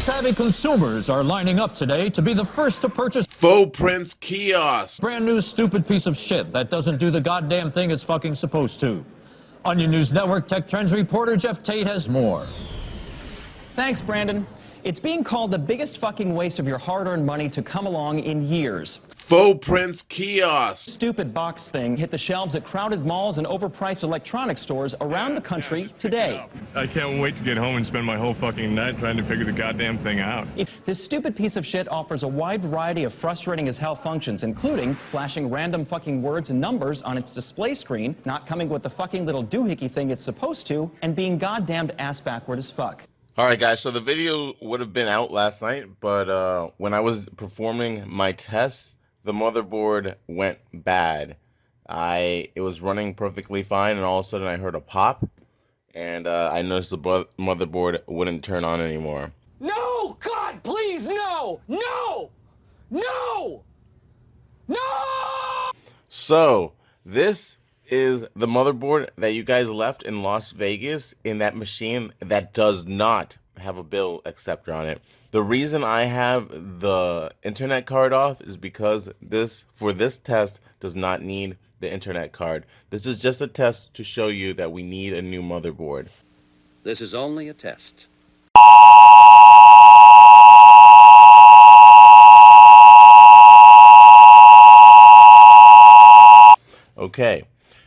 tech-savvy consumers are lining up today to be the first to purchase PhoPrint's kiosk. Brand new stupid piece of shit that doesn't do the goddamn thing it's fucking supposed to. Onion News Network Tech Trends reporter Jeff Tate has more. Thanks, Brandon. It's being called the biggest fucking waste of your hard-earned money to come along in years. PhoPrint's kiosk. Stupid box thing hit the shelves at crowded malls and overpriced electronics stores around the country today. I can't wait to get home and spend my whole fucking night trying to figure the goddamn thing out. This stupid piece of shit offers a wide variety of frustrating as hell functions, including flashing random fucking words and numbers on its display screen, not coming with the fucking little doohickey thing it's supposed to, and being goddamned ass backward as fuck. Alright guys, so the video would have been out last night, but when I was performing my tests, the motherboard went bad. It was running perfectly fine, and all of a sudden I heard a pop, and I noticed the motherboard wouldn't turn on anymore. No! God, please, no! No! No! No! So, this is the motherboard that you guys left in Las Vegas in that machine that does not have a bill acceptor on it. The reason I have the internet card off is because for this test does not need the internet card. This is just a test to show you that we need a new motherboard. This is only a test. Okay,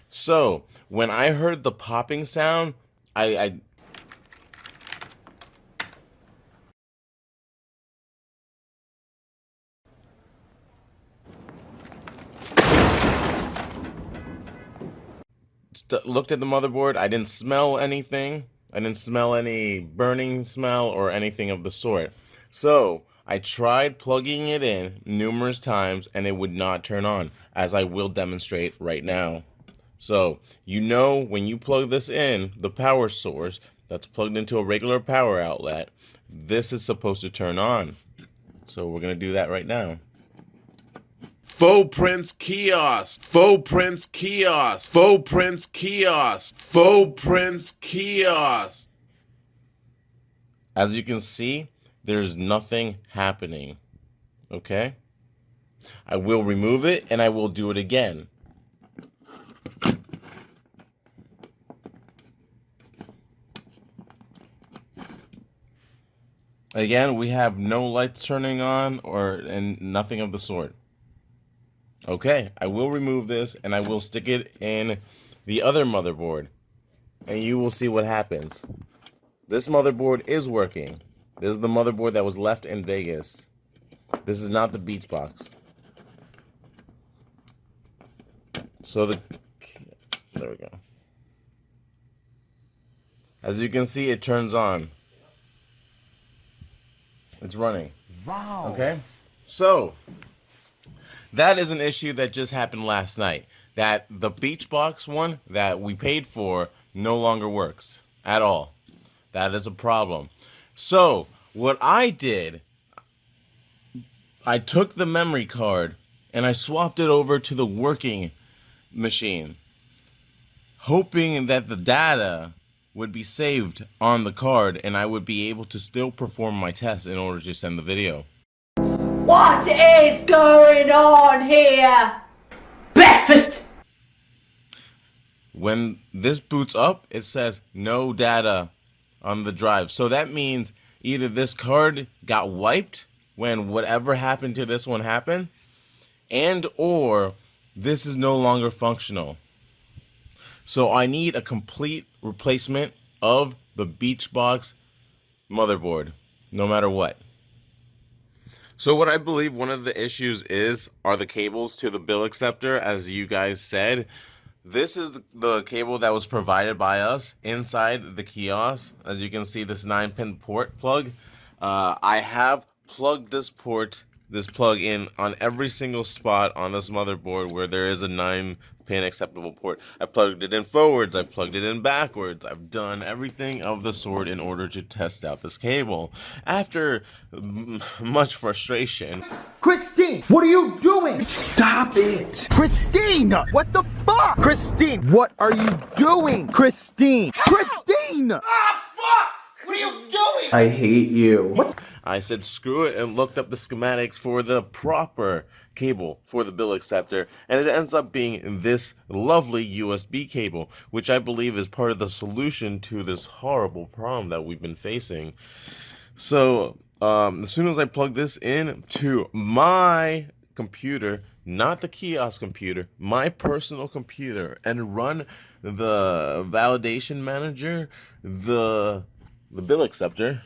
so when I heard the popping sound, I looked at the motherboard. I didn't smell anything. I didn't smell any burning smell or anything of the sort. So I tried plugging it in numerous times and it would not turn on, as I will demonstrate right now. So you know, when you plug this in, the power source that's plugged into a regular power outlet, this is supposed to turn on. So we're going to do that right now. PhoPrint's kiosk. PhoPrint's kiosk. PhoPrint's kiosk. PhoPrint's kiosk. As you can see, there's nothing happening. Okay? I will remove it and I will do it again. Again, we have no lights turning on and nothing of the sort. Okay, I will remove this and I will stick it in the other motherboard and you will see what happens. This motherboard is working. This is the motherboard that was left in Vegas. This is not the Beach box. So there we go. As you can see, it turns on. It's running. Wow. Okay, so that is an issue that just happened last night. That the Beach box one that we paid for no longer works at all. That is a problem. So what I did, I took the memory card and I swapped it over to the working machine, hoping that the data would be saved on the card and I would be able to still perform my test in order to send the video. What is going on here? Breakfast! When this boots up, it says no data on the drive. So that means either this card got wiped when whatever happened to this one happened, and or this is no longer functional. So I need a complete replacement of the Beach box motherboard, no matter what. So what I believe one of the issues are the cables to the bill acceptor, as you guys said. This is the cable that was provided by us inside the kiosk. As you can see, this 9-pin port plug. I have plugged this plug in on every single spot on this motherboard where there is a 9-pin acceptable port. I plugged it in forwards, I plugged it in backwards. I've done everything of the sort in order to test out this cable. After much frustration. Christine, what are you doing? Stop it. Christine, what the fuck? Christine, what are you doing? Christine. Christine! Ah, fuck! What are you doing? I hate you. What? I said screw it and looked up the schematics for the proper cable for the bill acceptor, and it ends up being this lovely USB cable, which I believe is part of the solution to this horrible problem that we've been facing. So as soon as I plug this in to my computer, not the kiosk computer, my personal computer, and run the validation manager, the bill acceptor,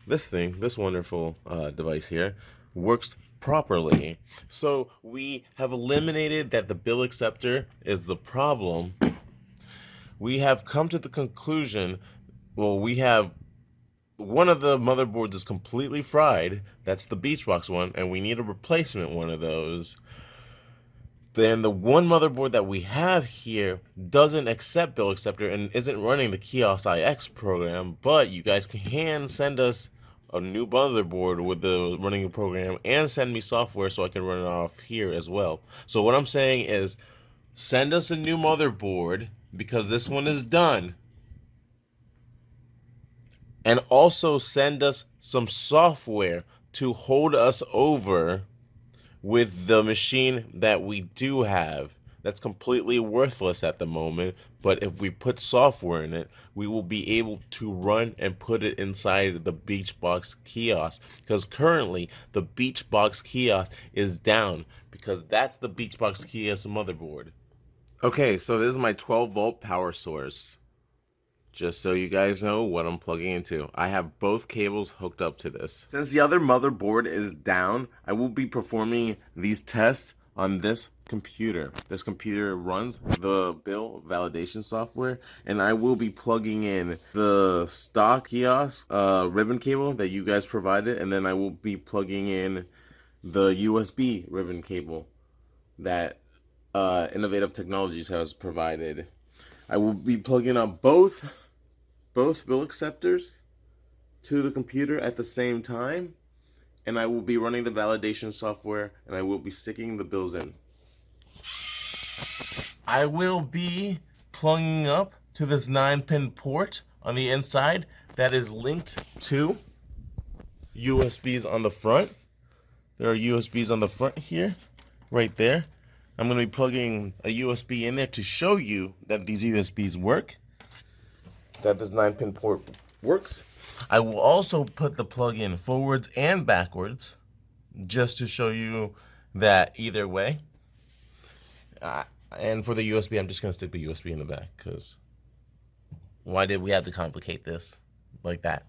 this wonderful device here works properly. So we have eliminated that the bill acceptor is the problem. We have come to the conclusion, well, we have one of the motherboards is completely fried. That's the Beachbox one, and we need a replacement one of those. Then the one motherboard that we have here doesn't accept bill acceptor and isn't running the KIOSKIX program, but you guys can send us a new motherboard with the running the program and send me software so I can run it off here as well. So what I'm saying is send us a new motherboard because this one is done. And also send us some software to hold us over with the machine that we do have. That's completely worthless at the moment, but if we put software in it, we will be able to run and put it inside the Beachbox kiosk, because currently the Beachbox kiosk is down because that's the Beachbox kiosk motherboard. Okay, so this is my 12-volt power source. Just so you guys know what I'm plugging into. I have both cables hooked up to this. Since the other motherboard is down, I will be performing these tests on this computer. This computer runs the bill validation software, and I will be plugging in the stock kiosk ribbon cable that you guys provided, and then I will be plugging in the USB ribbon cable that Innovative Technologies has provided. I will be plugging up both bill acceptors to the computer at the same time, and I will be running the validation software, and I will be sticking the bills in. I will be plugging up to this 9-pin port on the inside that is linked to USBs on the front. There are USBs on the front here, right there. I'm going to be plugging a USB in there to show you that these USBs work, that this 9-pin port works. I will also put the plug in forwards and backwards just to show you that either way. And for the USB, I'm just going to stick the USB in the back because why did we have to complicate this like that?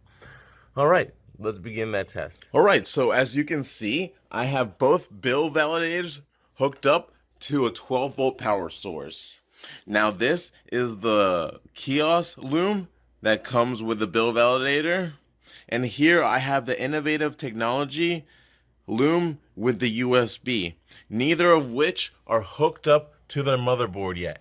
All right, let's begin that test. All right, so as you can see, I have both bill validators hooked up to a 12-volt power source. Now this is the kiosk loom that comes with the bill validator, and here I have the Innovative Technology loom with the USB, neither of which are hooked up to their motherboard yet.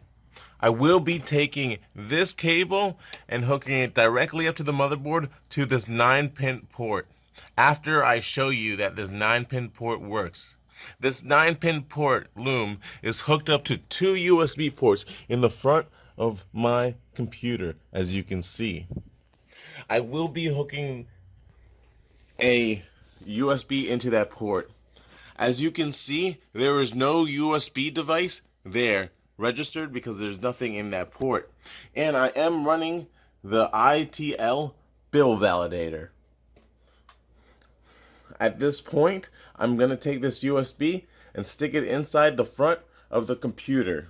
I will be taking this cable and hooking it directly up to the motherboard to this 9-pin port after I show you that this 9-pin port works. This 9-pin port loom is hooked up to 2 USB ports in the front of my computer, as you can see. I will be hooking a USB into that port. As you can see, there is no USB device there registered because there's nothing in that port. And I am running the ITL bill validator. At this point, I'm going to take this USB and stick it inside the front of the computer.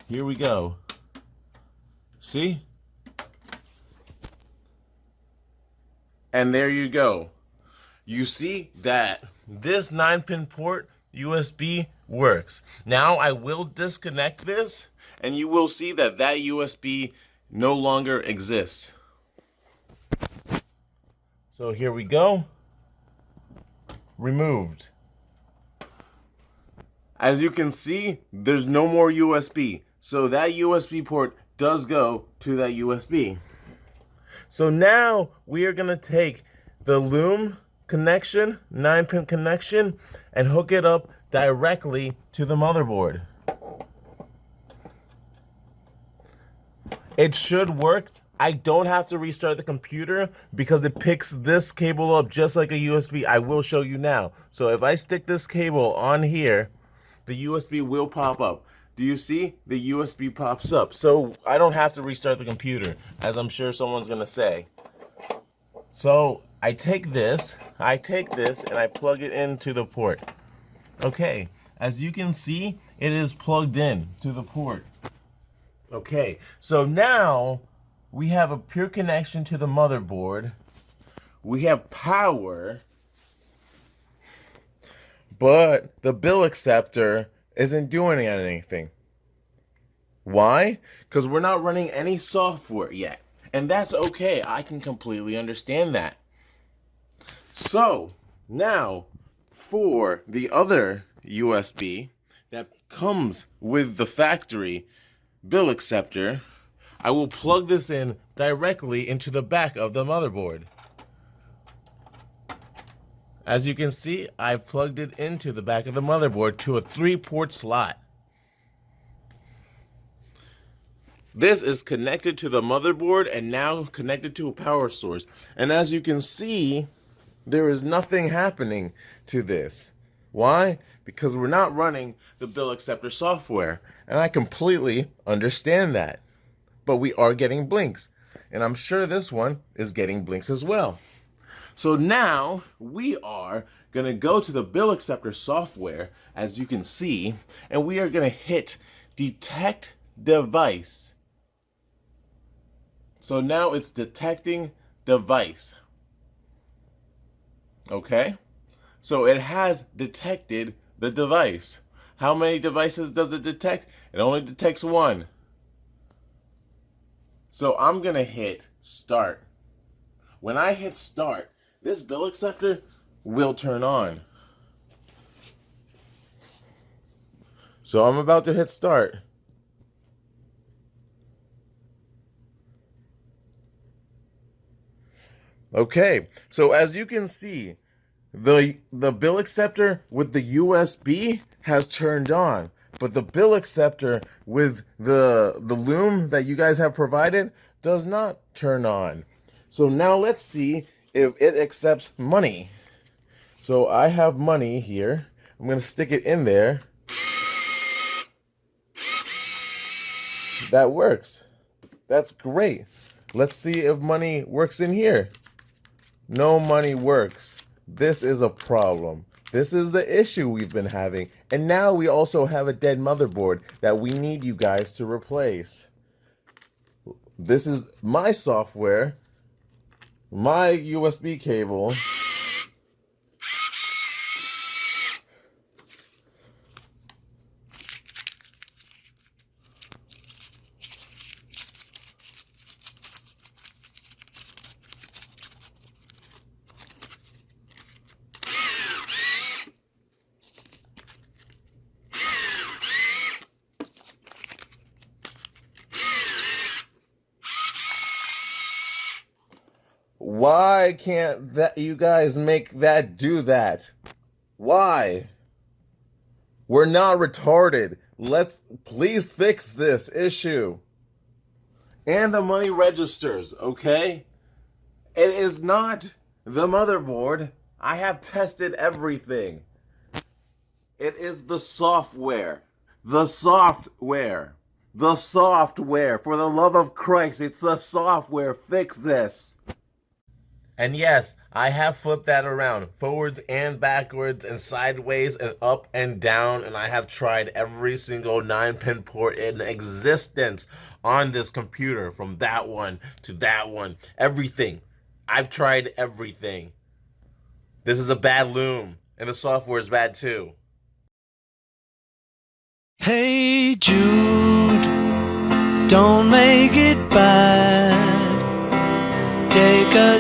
Here we go. See? And there you go. You see that this 9-pin port USB works. Now I will disconnect this and you will see that that USB no longer exists. So here we go. Removed. As you can see, there's no more USB. So that USB port does go to that USB. So now we are going to take the loom connection, 9-pin connection, and hook it up directly to the motherboard. It should work I don't have to restart the computer because it picks this cable up just like a USB. I will show you now. So if I stick this cable on here, the USB will pop up. Do you see? The USB pops up. So I don't have to restart the computer, as I'm sure someone's gonna say. So I take this and I plug it into the port. Okay, as you can see, it is plugged in to the port. Okay, so now we have a pure connection to the motherboard. We have power, but the bill acceptor isn't doing anything. Why? Because we're not running any software yet. And that's okay. I can completely understand that. So now for the other USB that comes with the factory bill acceptor, I will plug this in directly into the back of the motherboard. As you can see, I've plugged it into the back of the motherboard to a 3-port slot. This is connected to the motherboard and now connected to a power source. And as you can see, there is nothing happening to this. Why? Because we're not running the bill acceptor software. And I completely understand that. But we are getting blinks. And I'm sure this one is getting blinks as well. So now we are going to go to the bill acceptor software, as you can see, and we are going to hit detect device. So now it's detecting device. Okay? So it has detected the device. How many devices does it detect? It only detects one. So I'm going to hit start. When I hit start, this bill acceptor will turn on. So I'm about to hit start. Okay, so as you can see, the bill acceptor with the USB has turned on, but the bill acceptor with the loom that you guys have provided does not turn on. So now let's see if it accepts money. So I have money here. I'm going to stick it in there. That works. That's great. Let's see if money works in here. No money works. This is a problem. This is the issue we've been having. And now we also have a dead motherboard that we need you guys to replace. This is my software, my USB cable. Why can't that you guys make that do that? Why? We're not retarded. Let's please fix this issue. And the money registers, okay? It is not the motherboard. I have tested everything. It is the software. The software. The software. For the love of Christ, it's the software. Fix this. And yes, I have flipped that around, forwards and backwards and sideways and up and down, and I have tried every single 9-pin port in existence on this computer, from that one to that one, everything. I've tried everything. This is a bad loom, and the software is bad too. Hey Jude, don't make it bad. Take a